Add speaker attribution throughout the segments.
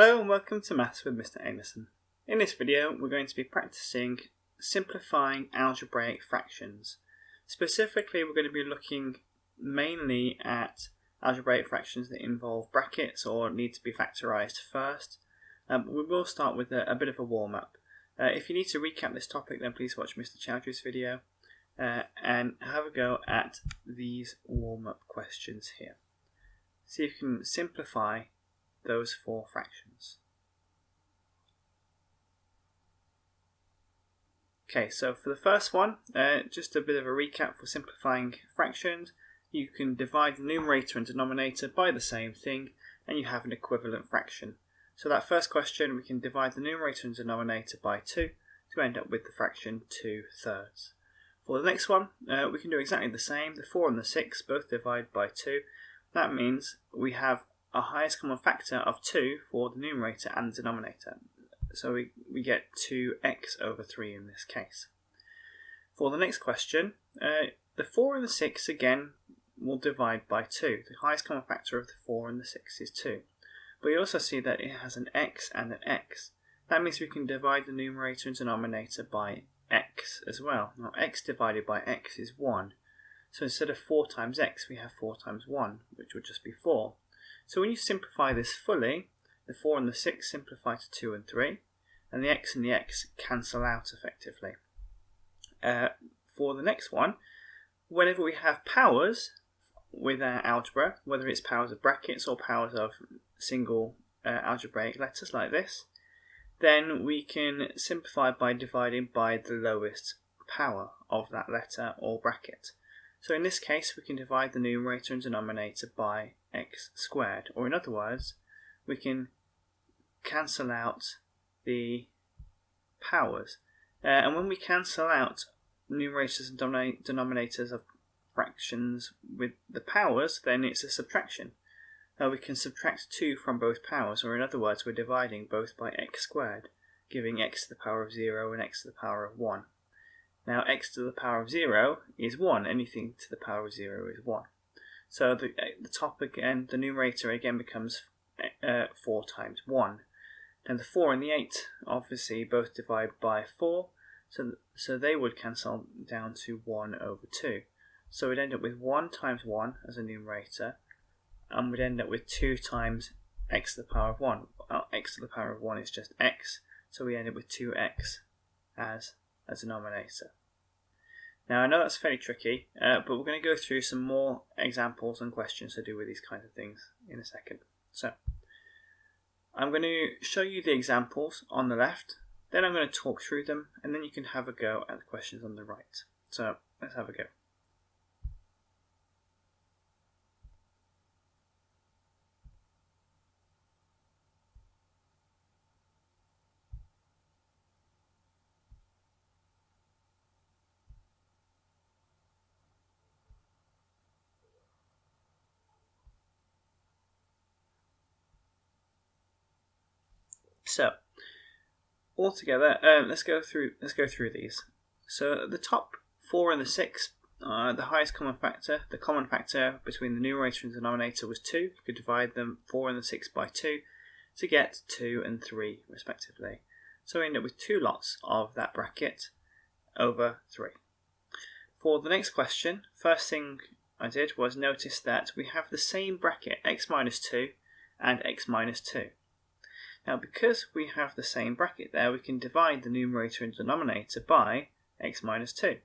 Speaker 1: Hello and welcome to Maths with Mr Amison. In this video we're going to be practicing simplifying algebraic fractions. Specifically we're going to be looking mainly at algebraic fractions that involve brackets or need to be factorised first. We will start with a bit of a warm-up. If you need to recap this topic then please watch Mr Chowdhury's video and have a go at these warm-up questions here. See if you can simplify those four fractions. Okay, so for the first one, just a bit of a recap for simplifying fractions. You can divide the numerator and denominator by the same thing and you have an equivalent fraction. So that first question, we can divide the numerator and denominator by 2 to end up with the fraction 2/3. For the next one, we can do exactly the same. The 4 and the 6 both divide by 2. That means we have a highest common factor of 2 for the numerator and the denominator. So we get 2x over 3 in this case. For the next question, the 4 and the 6 again will divide by 2. The highest common factor of the 4 and the 6 is 2. But you also see that it has an x and an x. That means we can divide the numerator and denominator by x as well. Now x divided by x is 1. So instead of 4 times x, we have 4 times 1, which would just be 4. So when you simplify this fully, the 4 and the 6 simplify to 2 and 3, and the x cancel out effectively. For the next one, whenever we have powers with our algebra, whether it's powers of brackets or powers of single algebraic letters like this, then we can simplify by dividing by the lowest power of that letter or bracket. So in this case, we can divide the numerator and denominator by x squared, or in other words, we can cancel out the powers. And when we cancel out numerators and denominators of fractions with the powers, then it's a subtraction. We can subtract 2 from both powers, or in other words, we're dividing both by x squared, giving x to the power of 0 and x to the power of 1. Now x to the power of 0 is 1, anything to the power of 0 is 1. So the top again, the numerator again becomes 4 times 1. And the 4 and the 8 obviously both divide by 4, so they would cancel down to 1 over 2. So we'd end up with 1 times 1 as a numerator, and we'd end up with 2 times x to the power of 1. Well, x to the power of 1 is just x, so we end up with 2x as a denominator. Now I know that's fairly tricky, but we're going to go through some more examples and questions to do with these kinds of things in a second. So I'm going to show you the examples on the left, then I'm going to talk through them, and then you can have a go at the questions on the right. So let's have a go. So, all together, let's go through these. So, at the top 4 and the 6, the highest common factor. The common factor between the numerator and denominator was 2. You could divide them 4 and the 6 by 2 to get 2 and 3 respectively. So we end up with 2 lots of that bracket over 3. For the next question, first thing I did was notice that we have the same bracket, x minus 2 and x minus 2. Now because we have the same bracket there, we can divide the numerator and denominator by x minus 2.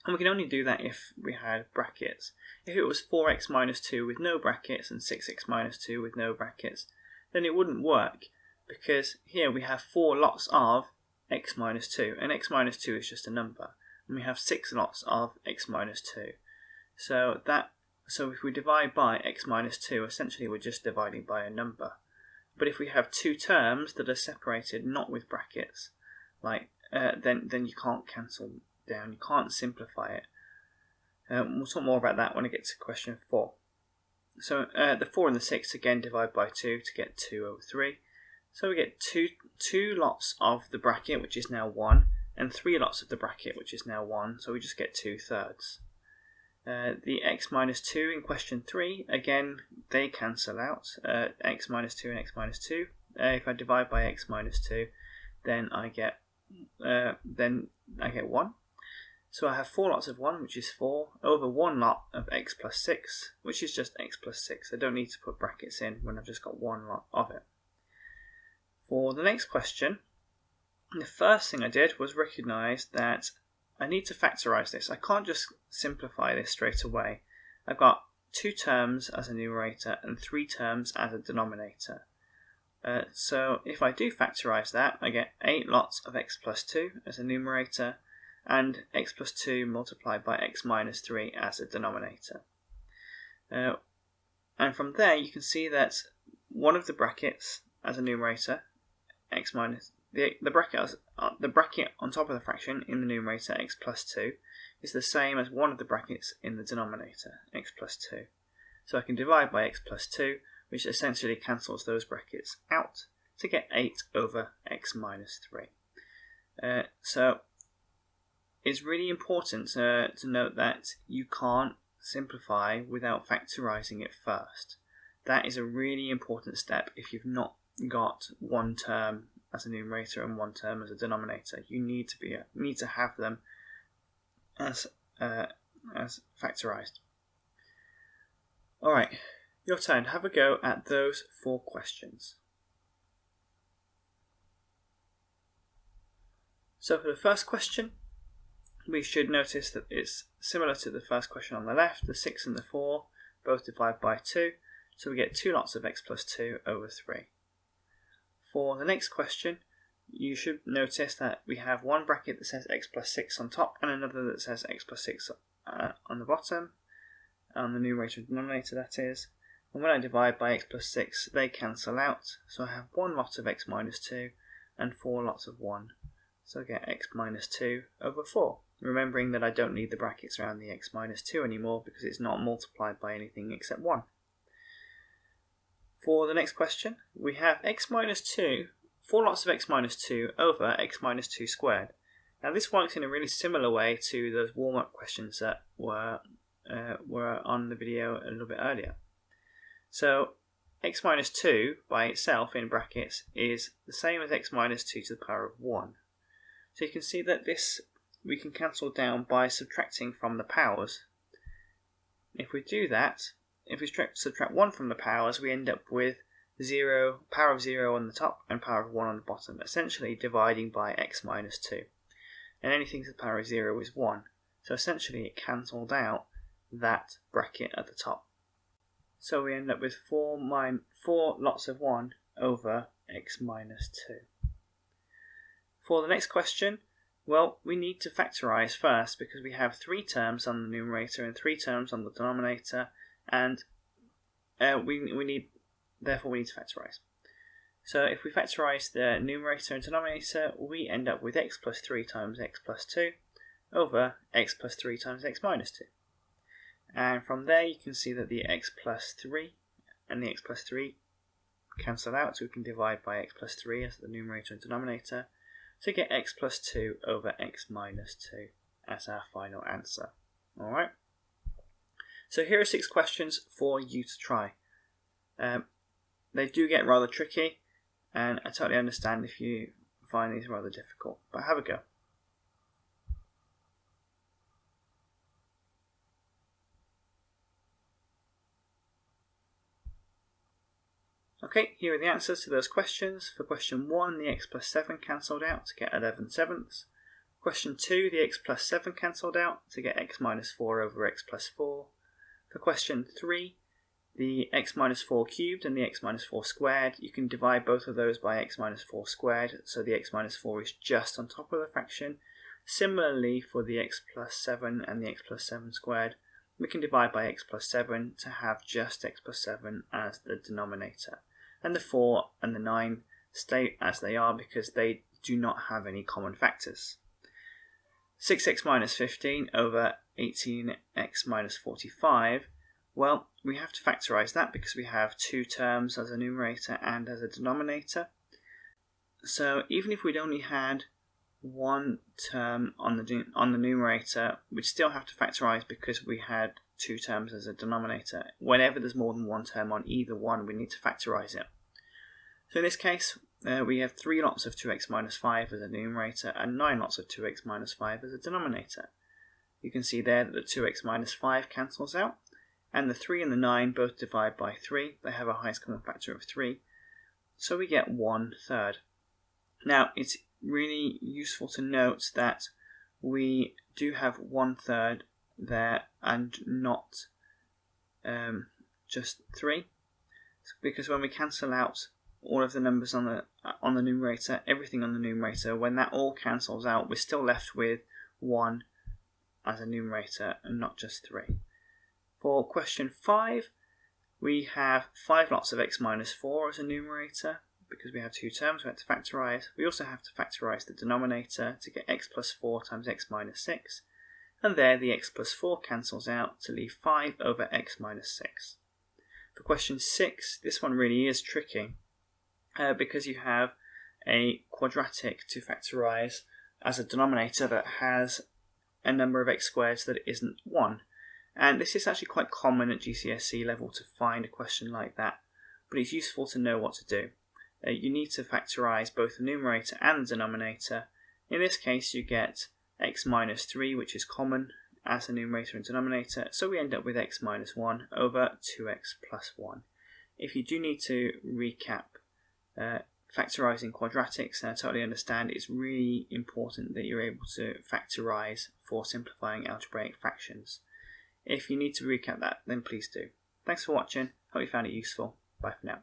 Speaker 1: And we can only do that if we had brackets. If it was 4x minus 2 with no brackets and 6x minus 2 with no brackets, then it wouldn't work, because here we have 4 lots of x minus 2, and x minus 2 is just a number, and we have 6 lots of x minus 2. So if we divide by x minus 2, essentially we're just dividing by a number. But if we have 2 terms that are separated not with brackets, then you can't cancel down, you can't simplify it. We'll talk more about that when I get to question 4. So the 4 and the 6 again divide by 2 to get 2 over 3. So we get two lots of the bracket, which is now 1, and 3 lots of the bracket, which is now 1, so we just get 2/3. The x minus 2 in question 3, again, they cancel out. X minus 2 and x minus 2 if I divide by x minus 2, then I get 1. So I have 4 lots of 1, which is 4, over 1 lot of x plus 6, which is just x plus 6. I don't need to put brackets in when I've just got 1 lot of it. For the next question, the first thing I did was recognise that I need to factorise this. I can't just simplify this straight away. I've got 2 terms as a numerator and 3 terms as a denominator. So if I do factorise that, I get 8 lots of x plus 2 as a numerator and x plus 2 multiplied by x minus 3 as a denominator. And from there you can see that one of the brackets as a numerator, x minus the bracket on top of the fraction in the numerator, x plus 2, is the same as one of the brackets in the denominator, x plus 2. So I can divide by x plus 2, which essentially cancels those brackets out to get 8 over x minus 3. So it's really important to note that you can't simplify without factorising it first. That is a really important step if you've not got one term as a numerator and one term as a denominator. You need to have them as factorised. Alright, your turn. Have a go at those 4 questions. So for the first question, we should notice that it's similar to the first question on the left. The 6 and the 4 both divide by 2, so we get 2 lots of x plus 2 over 3. For the next question, you should notice that we have one bracket that says x plus 6 on top and another that says x plus 6 on the bottom, on the numerator and denominator that is. And when I divide by x plus 6, they cancel out, so I have 1 lot of x minus 2 and 4 lots of 1. So I get x minus 2 over 4. Remembering that I don't need the brackets around the x minus 2 anymore because it's not multiplied by anything except 1. For the next question, we have x minus 2, 4 lots of x minus 2 over x minus 2 squared. Now this works in a really similar way to those warm-up questions that were on the video a little bit earlier. So x minus 2 by itself in brackets is the same as x minus 2 to the power of 1. So you can see that this we can cancel down by subtracting from the powers. If we do that, if we subtract 1 from the powers, we end up with 0, power of 0 on the top and power of 1 on the bottom, essentially dividing by x minus 2. And anything to the power of 0 is 1. So essentially it cancelled out that bracket at the top. So we end up with 4 lots of 1 over x minus 2. For the next question, well, we need to factorise first because we have 3 terms on the numerator and 3 terms on the denominator, and we need to factorise. So if we factorise the numerator and denominator, we end up with x plus 3 times x plus 2 over x plus 3 times x minus 2. And from there you can see that the x plus 3 and the x plus 3 cancel out, so we can divide by x plus 3 as the numerator and denominator to get x plus 2 over x minus 2 as our final answer. Alright, so here are 6 questions for you to try. They do get rather tricky, and I totally understand if you find these rather difficult, but have a go. Okay, here are the answers to those questions. For question 1, the x plus 7 cancelled out to get 11 sevenths. Question 2, the x plus 7 cancelled out to get x minus 4 over x plus 4. For question 3, the x minus 4 cubed and the x minus 4 squared, you can divide both of those by x minus 4 squared, so the x minus 4 is just on top of the fraction. Similarly, for the x plus 7 and the x plus 7 squared, we can divide by x plus 7 to have just x plus 7 as the denominator. And the 4 and the 9 stay as they are because they do not have any common factors. 6x minus 15 over 18x minus 45, well, we have to factorise that because we have 2 terms as a numerator and as a denominator. So even if we'd only had 1 term on the numerator, we'd still have to factorise because we had 2 terms as a denominator. Whenever there's more than 1 term on either one, we need to factorise it. So in this case, we have 3 lots of 2x minus 5 as a numerator and 9 lots of 2x minus 5 as a denominator. You can see there that the 2x minus 5 cancels out, and the 3 and the 9 both divide by 3. They have a highest common factor of 3, so we get 1/3. Now, it's really useful to note that we do have 1/3 there and not just 3, because when we cancel out all of the numbers on the numerator, everything on the numerator, when that all cancels out, we're still left with 1 as a numerator and not just 3. For question 5, we have 5 lots of x minus 4 as a numerator. Because we have 2 terms, we have to factorise. We also have to factorise the denominator to get x plus 4 times x minus 6. And there the x plus 4 cancels out to leave 5 over x minus 6. For question 6, this one really is tricky because you have a quadratic to factorise as a denominator that has a number of x squareds that isn't 1. And this is actually quite common at GCSE level to find a question like that, but it's useful to know what to do. You need to factorise both the numerator and the denominator. In this case you get x minus 3, which is common as a numerator and denominator, so we end up with x minus 1 over 2x plus 1. If you do need to recap factorising quadratics, and I totally understand, it's really important that you're able to factorise for simplifying algebraic fractions. If you need to recap that, then please do. Thanks for watching, hope you found it useful. Bye for now.